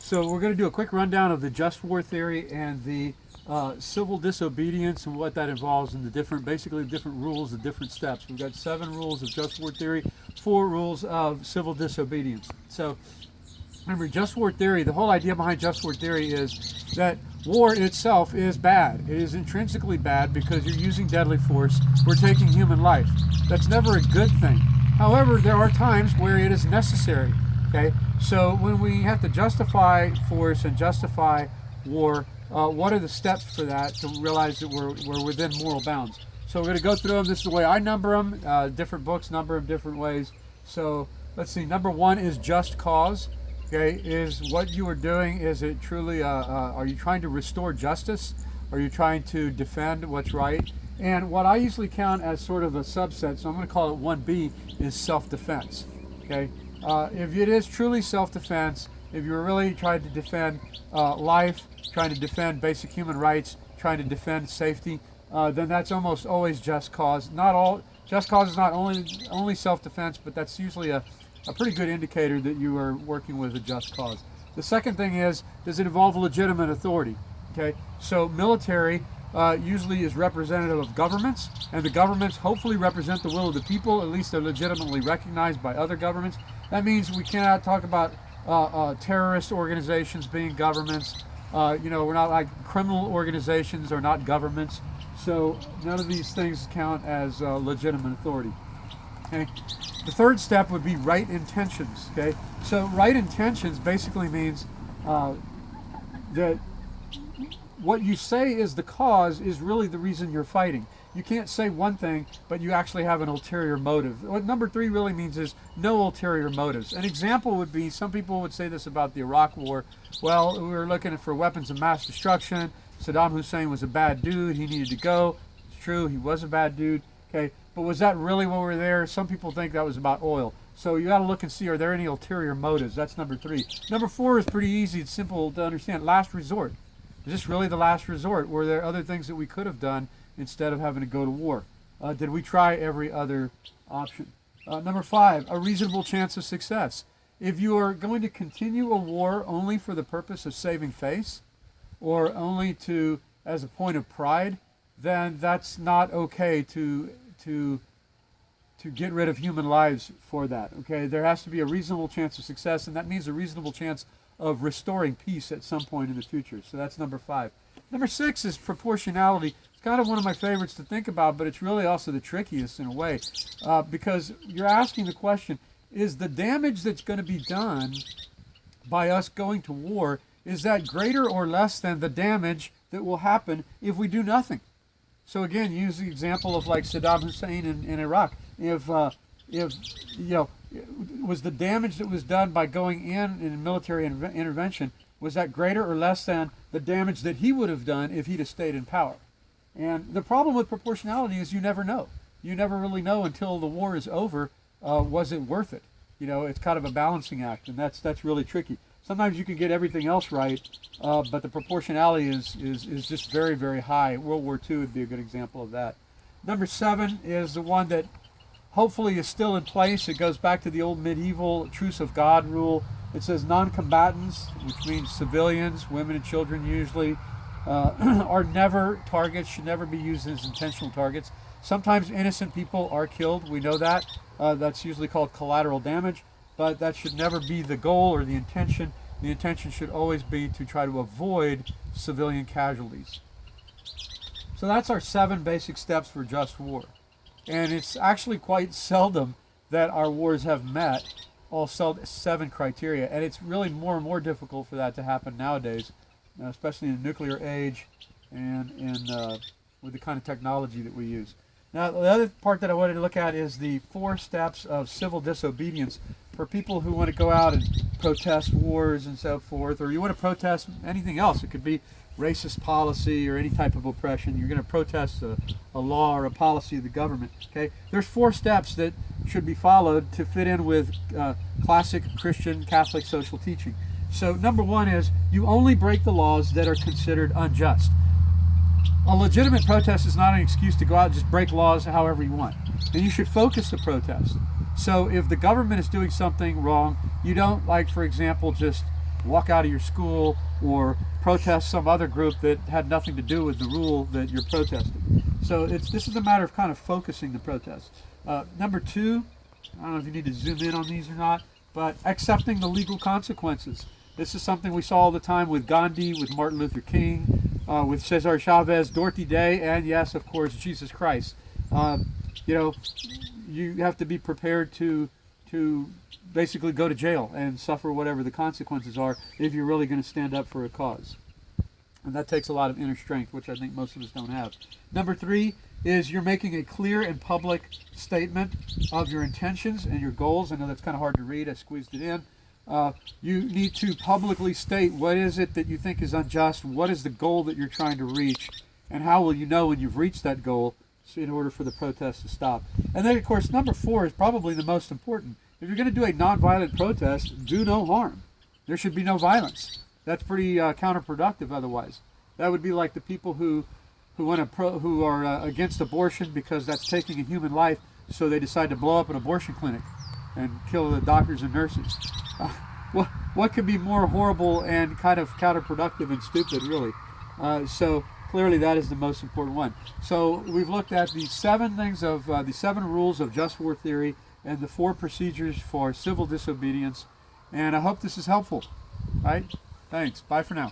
So we're going to do a quick rundown of the just war theory and the civil disobedience and what that involves in the basically different rules, the different steps. We've got 7 rules of just war theory, 4 rules of civil disobedience. So remember, just war theory, the whole idea behind just war theory is that war in itself is bad. It is intrinsically bad because you're using deadly force. We're taking human life. That's never a good thing. However, there are times where it is necessary. Okay, so when we have to justify force and justify war, what are the steps for that to realize that we're within moral bounds? So we're going to go through them. This is the way I number them. Different books number them different ways. So let's see. Number 1 is just cause. Okay, is what you are doing, is it truly, are you trying to restore justice? Are you trying to defend what's right? And what I usually count as sort of a subset, so I'm going to call it 1B, is self-defense. Okay, if it is truly self-defense, if you're really trying to defend life, trying to defend basic human rights, trying to defend safety, then that's almost always just cause. Just cause is not only self-defense, but that's usually a pretty good indicator that you are working with a just cause. The second thing is, does it involve a legitimate authority? Okay, so military usually is representative of governments, and the governments hopefully represent the will of the people. At least they're legitimately recognized by other governments. That means we cannot talk about terrorist organizations being governments. We're not like criminal organizations are not governments. So none of these things count as legitimate authority. Okay. The third step would be right intentions. Okay, so right intentions basically means that what you say is the cause is really the reason you're fighting. You can't say one thing, but you actually have an ulterior motive. What number 3 really means is no ulterior motives. An example would be, some people would say this about the Iraq War. Well, we were looking for weapons of mass destruction. Saddam Hussein was a bad dude. He needed to go. It's true, he was a bad dude. Okay, but was that really why we were there? Some people think that was about oil. So you got to look and see, are there any ulterior motives? That's number 3. Number 4 is pretty easy. It's simple to understand. Last resort. Is this really the last resort? Were there other things that we could have done instead of having to go to war? Did we try every other option? Number 5, a reasonable chance of success. If you are going to continue a war only for the purpose of saving face, or only as a point of pride, then that's not okay to get rid of human lives for that. Okay, there has to be a reasonable chance of success, and that means a reasonable chance of restoring peace at some point in the future. So that's number 5. Number 6 is proportionality. It's kind of one of my favorites to think about, but it's really also the trickiest in a way, because you're asking the question, is the damage that's going to be done by us going to war, is that greater or less than the damage that will happen if we do nothing? So again, use the example of like Saddam Hussein in Iraq. If was the damage that was done by going in military intervention, was that greater or less than the damage that he would have done if he'd have stayed in power? And the problem with proportionality is you never know. You never really know until the war is over. Was it worth it? It's kind of a balancing act, and that's really tricky. Sometimes you can get everything else right, but the proportionality is just very, very high. World War II would be a good example of that. Number 7 is the one that hopefully is still in place. It goes back to the old medieval truce of God rule. It says non-combatants, which means civilians, women and children usually, are never targets, should never be used as intentional targets. Sometimes innocent people are killed. We know that. That's usually called collateral damage, but that should never be the goal or the intention. The intention should always be to try to avoid civilian casualties. So that's our 7 basic steps for just war. And it's actually quite seldom that our wars have met all 7 criteria. And it's really more and more difficult for that to happen nowadays, especially in the nuclear age and with the kind of technology that we use. Now, the other part that I wanted to look at is the 4 steps of civil disobedience for people who want to go out and protest wars and so forth, or you want to protest anything else. It could be racist policy or any type of oppression. You're going to protest a law or a policy of the government. Okay, there's 4 steps that should be followed to fit in with classic Christian Catholic social teaching. So number 1 is you only break the laws that are considered unjust. A legitimate protest is not an excuse to go out and just break laws however you want. And you should focus the protest. So if the government is doing something wrong, you don't, like, for example, just walk out of your school or protest some other group that had nothing to do with the rule that you're protesting. So this is a matter of kind of focusing the protest. Number two, I don't know if you need to zoom in on these or not, but accepting the legal consequences. This is something we saw all the time with Gandhi, with Martin Luther King, with Cesar Chavez, Dorothy Day, and yes, of course, Jesus Christ. You have to be prepared to basically go to jail and suffer whatever the consequences are if you're really going to stand up for a cause. And that takes a lot of inner strength, which I think most of us don't have. Number three is you're making a clear and public statement of your intentions and your goals. I know that's kind of hard to read. I squeezed it in. You need to publicly state what is it that you think is unjust, what is the goal that you're trying to reach, and how will you know when you've reached that goal in order for the protest to stop. And then, of course, number four is probably the most important. If you're going to do a nonviolent protest, do no harm. There should be no violence. That's pretty counterproductive otherwise. That would be like the people who are against abortion because that's taking a human life, so they decide to blow up an abortion clinic and kill the doctors and nurses. What could be more horrible and kind of counterproductive and stupid, really? So clearly that is the most important one. So we've looked at the 7 things of the 7 rules of just war theory and the 4 procedures for civil disobedience. And I hope this is helpful. All right? Thanks. Bye for now.